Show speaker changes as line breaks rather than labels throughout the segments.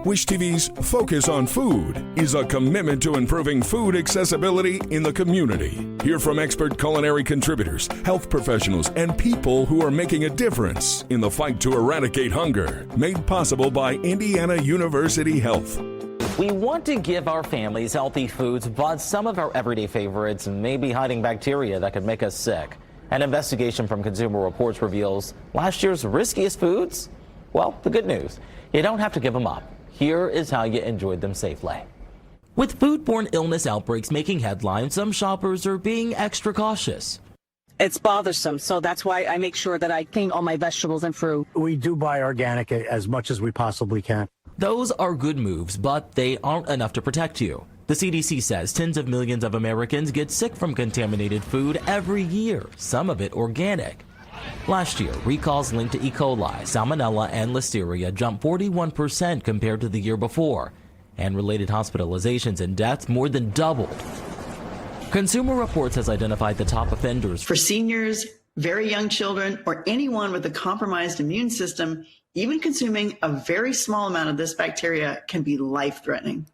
Wish TV's Focus on Food is a commitment to improving food accessibility in the community. Hear from expert culinary contributors, health professionals, and people who are making a difference in the fight to eradicate hunger. Made possible by Indiana University Health.
We want to give our families healthy foods, but some of our everyday favorites may be hiding bacteria that could make us sick. An investigation from Consumer Reports reveals last year's riskiest foods. Well, the good news, you don't have to give them up. Here is how you enjoyed them safely. With foodborne illness outbreaks making headlines, some shoppers are being extra cautious.
It's bothersome, so that's why I make sure that I clean all my vegetables and fruit.
We do buy organic as much as we possibly can.
Those are good moves, but they aren't enough to protect you. The CDC says tens of millions of Americans get sick from contaminated food every year, some of it organic. Last year, recalls linked to E. coli, salmonella, and listeria jumped 41% compared to the year before, and related hospitalizations and deaths more than doubled. Consumer Reports has identified the top offenders.
For seniors, very young children, or anyone with a compromised immune system, even consuming a very small amount of this bacteria can be life-threatening.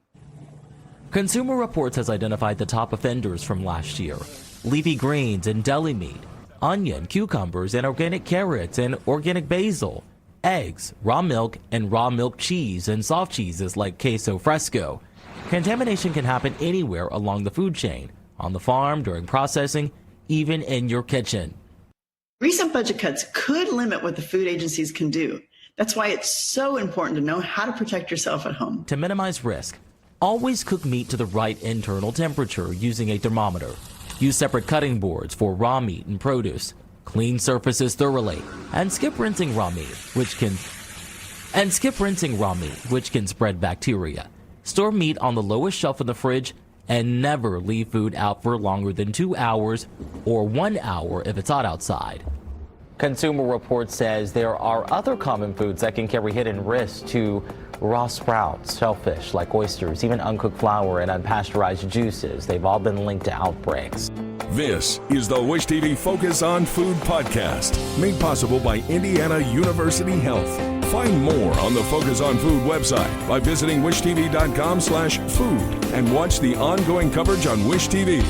Consumer Reports has identified the top offenders from last year: leafy greens and deli meat, onion, cucumbers, and organic carrots and organic basil, eggs, raw milk, and raw milk cheese and soft cheeses like queso, fresco. Contamination can happen anywhere along the food chain, on the farm, during processing, even in your kitchen.
Recent budget cuts could limit what the food agencies can do. That's why it's so important to know how to protect yourself at home.
To minimize risk, always cook meat to the right internal temperature using a thermometer. Use separate cutting boards for raw meat and produce. Clean surfaces thoroughly and skip rinsing raw meat, which can spread bacteria. Store meat on the lowest shelf in the fridge and never leave food out for longer than 2 hours or 1 hour if it's hot outside. Consumer Reports says there are other common foods that can carry hidden risks to raw sprouts, shellfish like oysters, even uncooked flour and unpasteurized juices. They've all been linked to outbreaks.
This is the Wish TV Focus on Food podcast, made possible by Indiana University Health. Find more on the Focus on Food website by visiting wishtv.com/food and watch the ongoing coverage on Wish TV.